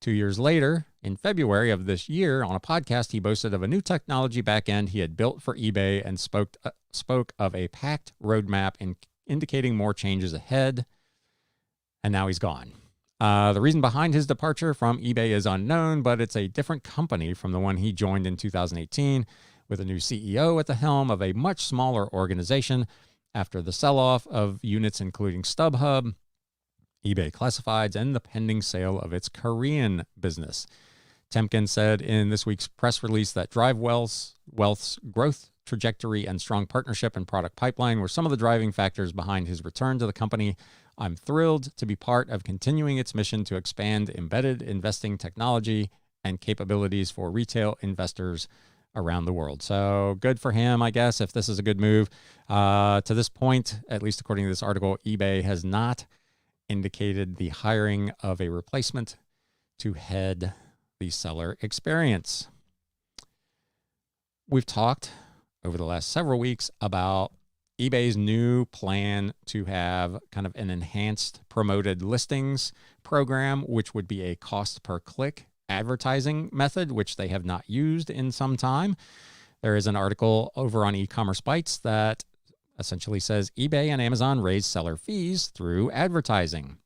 2 years later, in February of this year, on a podcast, he boasted of a new technology backend he had built for eBay and spoke of a packed roadmap indicating more changes ahead, and now he's gone. The reason behind his departure from eBay is unknown, but it's a different company from the one he joined in 2018, with a new CEO at the helm of a much smaller organization after the sell-off of units including StubHub, eBay Classifieds, and the pending sale of its Korean business. Temkin said in this week's press release that Drive Wealth's growth trajectory and strong partnership and product pipeline were some of the driving factors behind his return to the company. I'm thrilled to be part of continuing its mission to expand embedded investing technology and capabilities for retail investors around the world. So good for him, I guess, if this is a good move. To this point, at least according to this article, eBay has not indicated the hiring of a replacement to head the seller experience. We've talked over the last several weeks about eBay's new plan to have kind of an enhanced promoted listings program, which would be a cost per click advertising method, which they have not used in some time. There is an article over on E-commerce Bytes that essentially says eBay and Amazon raise seller fees through advertising.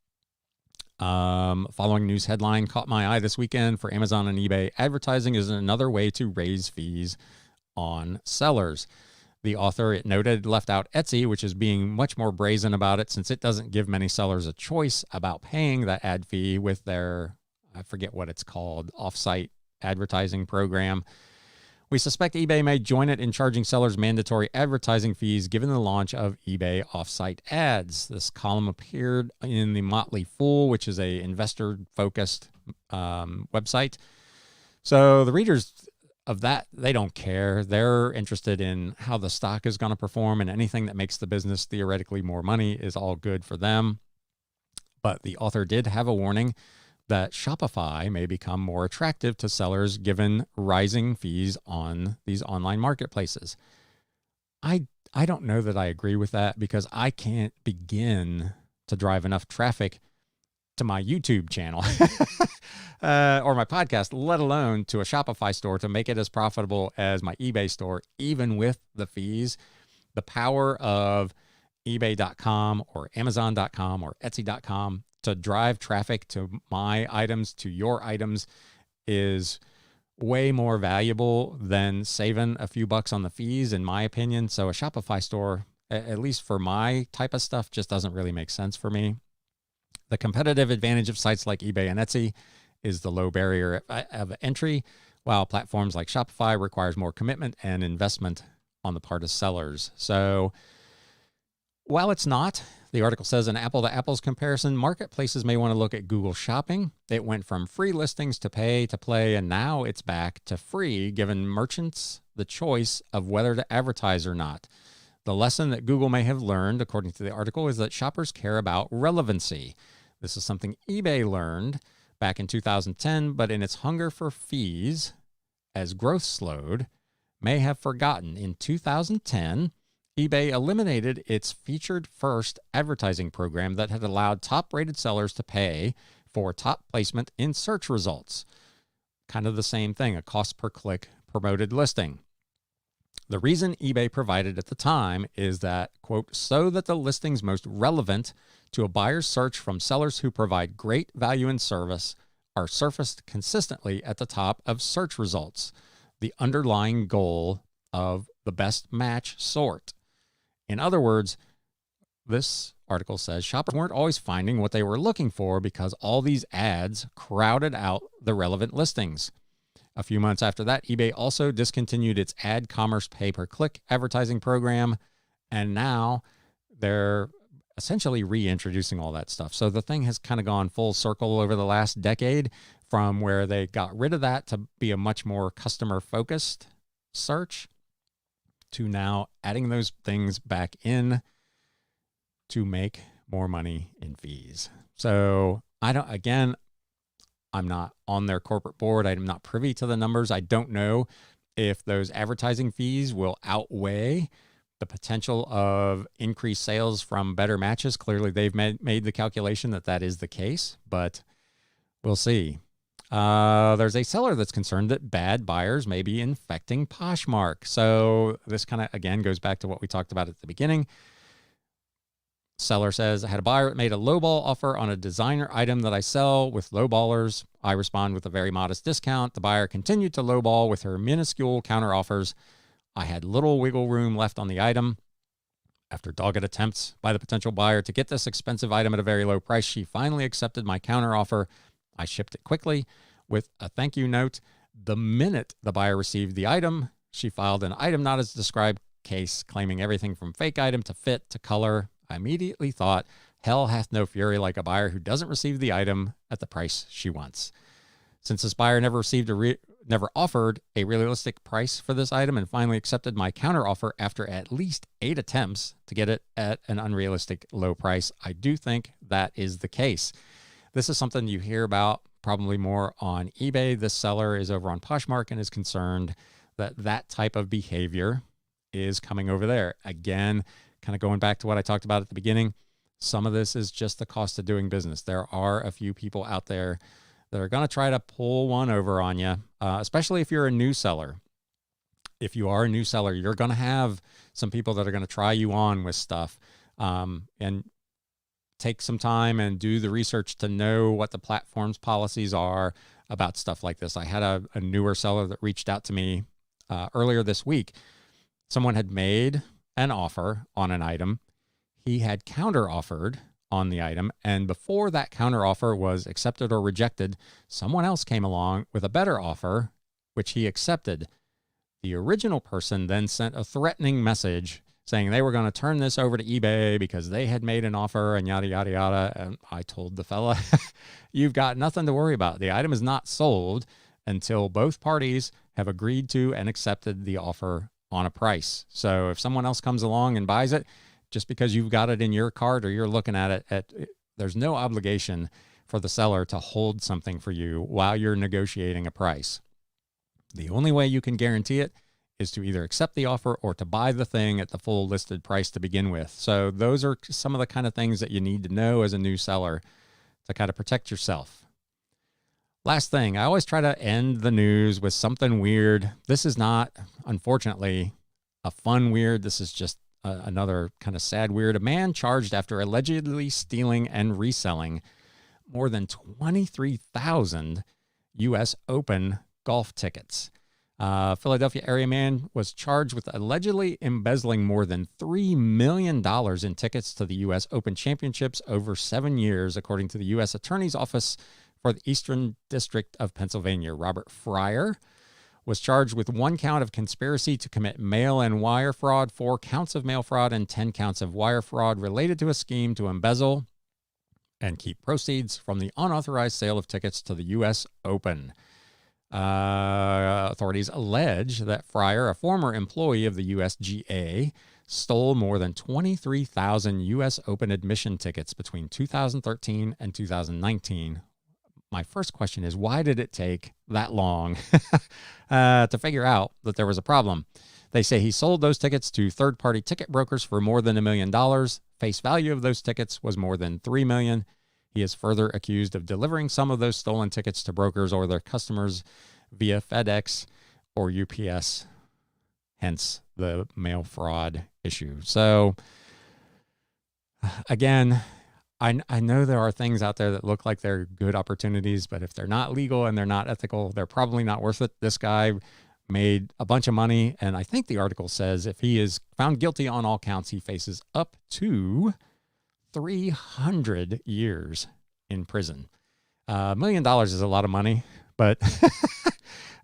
Following news headline caught my eye this weekend for Amazon and eBay. Advertising is another way to raise fees on sellers. The author, it noted, left out Etsy, which is being much more brazen about it since it doesn't give many sellers a choice about paying that ad fee with their, I forget what it's called, offsite advertising program. We suspect eBay may join it in charging sellers mandatory advertising fees given the launch of eBay offsite ads. This column appeared in the Motley Fool, which is a investor-focused website. So the readers of that, they don't care. They're interested in how the stock is going to perform, and anything that makes the business theoretically more money is all good for them. But the author did have a warning that Shopify may become more attractive to sellers given rising fees on these online marketplaces. I don't know that I agree with that, because I can't begin to drive enough traffic to my YouTube channel or my podcast, let alone to a Shopify store to make it as profitable as my eBay store, even with the fees. The power of eBay.com or Amazon.com or Etsy.com to drive traffic to my items, to your items, is way more valuable than saving a few bucks on the fees, in my opinion. So a Shopify store, at least for my type of stuff, just doesn't really make sense for me. The competitive advantage of sites like eBay and Etsy is the low barrier of entry, while platforms like Shopify requires more commitment and investment on the part of sellers. So while it's not, the article says, an apple-to-apples comparison, marketplaces may want to look at Google Shopping. It went from free listings to pay to play, and now it's back to free, giving merchants the choice of whether to advertise or not. The lesson that Google may have learned, according to the article, is that shoppers care about relevancy. This is something eBay learned back in 2010, but in its hunger for fees, as growth slowed, may have forgotten. In 2010, eBay eliminated its featured first advertising program that had allowed top-rated sellers to pay for top placement in search results. Kind of the same thing, a cost per click promoted listing. The reason eBay provided at the time is that, quote, so that the listings most relevant to a buyer's search from sellers who provide great value and service are surfaced consistently at the top of search results, the underlying goal of the best match sort. In other words, this article says shoppers weren't always finding what they were looking for because all these ads crowded out the relevant listings. A few months after that, eBay also discontinued its ad commerce pay-per-click advertising program, and now they're essentially reintroducing all that stuff. So the thing has kind of gone full circle over the last decade, from where they got rid of that to be a much more customer-focused search, to now adding those things back in to make more money in fees. So I'm not on their corporate board. I'm not privy to the numbers. I don't know if those advertising fees will outweigh the potential of increased sales from better matches. Clearly, they've made the calculation that that is the case, but we'll see. There's a seller that's concerned that bad buyers may be infecting Poshmark. So this kind of, again, goes back to what we talked about at the beginning. Seller says, I had a buyer that made a lowball offer on a designer item that I sell with lowballers. I respond with a very modest discount. The buyer continued to lowball with her minuscule counteroffers. I had little wiggle room left on the item. After dogged attempts by the potential buyer to get this expensive item at a very low price, she finally accepted my counteroffer. I shipped it quickly with a thank you note. The minute the buyer received the item, she filed an item not as described case, claiming everything from fake item to fit to color. I immediately thought, hell hath no fury like a buyer who doesn't receive the item at the price she wants. Since this buyer never offered a realistic price for this item and finally accepted my counteroffer after at least 8 attempts to get it at an unrealistic low price, I do think that is the case. This is something you hear about probably more on eBay. This seller is over on Poshmark and is concerned that that type of behavior is coming over there. Again, kind of going back to what I talked about at the beginning, some of this is just the cost of doing business. There are a few people out there that are going to try to pull one over on you, especially if you're a new seller. If you are a new seller, you're going to have some people that are going to try you on with stuff, and take some time and do the research to know what the platform's policies are about stuff like this. I had a newer seller that reached out to me earlier this week. Someone had made an offer on an item. He had counter offered on the item, and before that counter offer was accepted or rejected, someone else came along with a better offer, which he accepted. The original person then sent a threatening message saying they were going to turn this over to eBay because they had made an offer and yada, yada, yada. And I told the fella, you've got nothing to worry about. The item is not sold until both parties have agreed to and accepted the offer on a price. So if someone else comes along and buys it, just because you've got it in your cart or you're looking at it, there's no obligation for the seller to hold something for you while you're negotiating a price. The only way you can guarantee it is to either accept the offer or to buy the thing at the full listed price to begin with. So those are some of the kind of things that you need to know as a new seller to kind of protect yourself. Last thing, I always try to end the news with something weird. This is not, unfortunately, a fun weird. This is just another kind of sad weird. A man charged after allegedly stealing and reselling more than 23,000 U.S. Open golf tickets. Philadelphia area man was charged with allegedly embezzling more than $3 million in tickets to the U.S. Open Championships over 7 years, according to the U.S. Attorney's Office for the Eastern District of Pennsylvania. Robert Fryer was charged with 1 count of conspiracy to commit mail and wire fraud, 4 counts of mail fraud, and 10 counts of wire fraud related to a scheme to embezzle and keep proceeds from the unauthorized sale of tickets to the U.S. Open. Authorities allege that Fryer, a former employee of the USGA, stole more than 23,000 U.S. Open admission tickets between 2013 and 2019. My first question is, why did it take that long to figure out that there was a problem? They say he sold those tickets to third-party ticket brokers for more than $1 million. Face value of those tickets was more than $3 million. He is further accused of delivering some of those stolen tickets to brokers or their customers via FedEx or UPS, hence the mail fraud issue. So, again, I know there are things out there that look like they're good opportunities, but if they're not legal and they're not ethical, they're probably not worth it. This guy made a bunch of money, and I think the article says if he is found guilty on all counts, he faces up to 300 years in prison. $1 million is a lot of money, but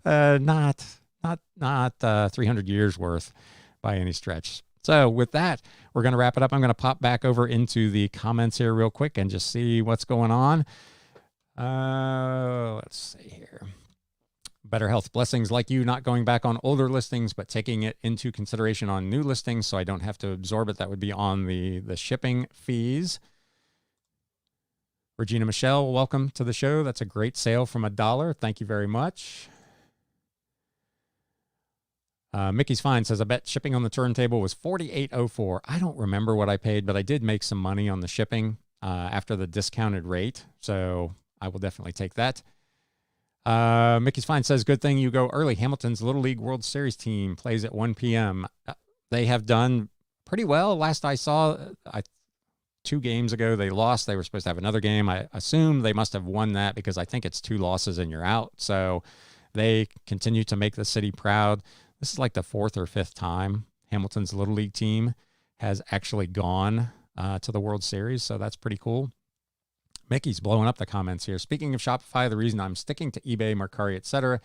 not 300 years worth by any stretch. So with that, we're going to wrap it up. I'm going to pop back over into the comments here real quick and just see what's going on. Let's see here. Better health blessings like you, not going back on older listings, but taking it into consideration on new listings so I don't have to absorb it. That would be on the shipping fees. Regina Michelle, welcome to the show. That's a great sale from $1. Thank you very much. Mickey's Fine says, I bet shipping on the turntable was $48.04. I don't remember what I paid, but I did make some money on the shipping after the discounted rate. So I will definitely take that. Mickey's Fine says, good thing you go early. Hamilton's Little League World Series team plays at 1 p.m. They have done pretty well. Last I saw, 2 games ago, they lost. They were supposed to have another game. I assume they must have won that because I think it's 2 losses and you're out. So they continue to make the city proud. This is like the 4th or 5th time Hamilton's Little League team has actually gone to the World Series. So that's pretty cool. Mickey's blowing up the comments here. Speaking of Shopify, the reason I'm sticking to eBay, Mercari, etc.,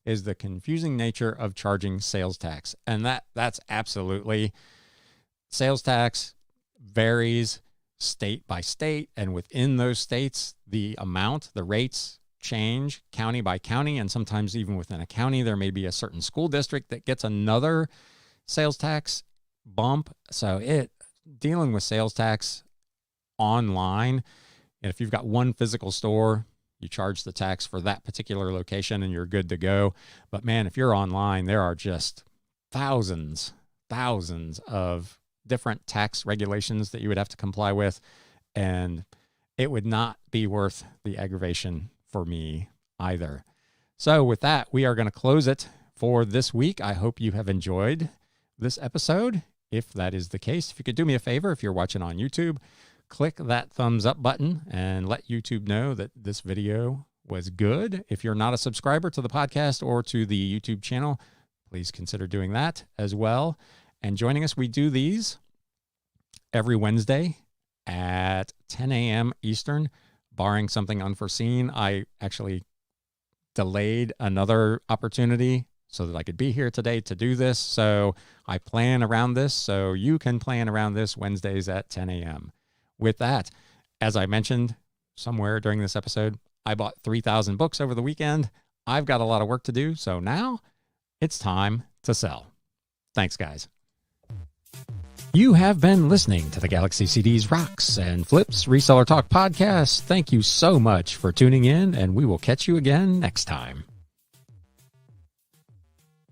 is the confusing nature of charging sales tax. And that's absolutely, sales tax varies state by state. And within those states, the amount, the rates change county by county. And sometimes even within a county, there may be a certain school district that gets another sales tax bump. So dealing with sales tax online, and if you've got one physical store, You charge the tax for that particular location and you're good to go. But man, if you're online, there are just thousands of different tax regulations that you would have to comply with. And it would not be worth the aggravation for me either. So with that, we are going to close it for this week. I hope you have enjoyed this episode. If that is the case, if you could do me a favor, if you're watching on YouTube, click that thumbs up button and let YouTube know that this video was good. If you're not a subscriber to the podcast or to the YouTube channel, please consider doing that as well. And joining us, we do these every Wednesday at 10 a.m. Eastern, barring something unforeseen. I actually delayed another opportunity so that I could be here today to do this. So I plan around this, so you can plan around this Wednesdays at 10 a.m. With that, as I mentioned somewhere during this episode, I bought 3,000 books over the weekend. I've got a lot of work to do, so now it's time to sell. Thanks, guys. You have been listening to the Galaxy CDs Rocks and Flips Reseller Talk podcast. Thank you so much for tuning in, and we will catch you again next time.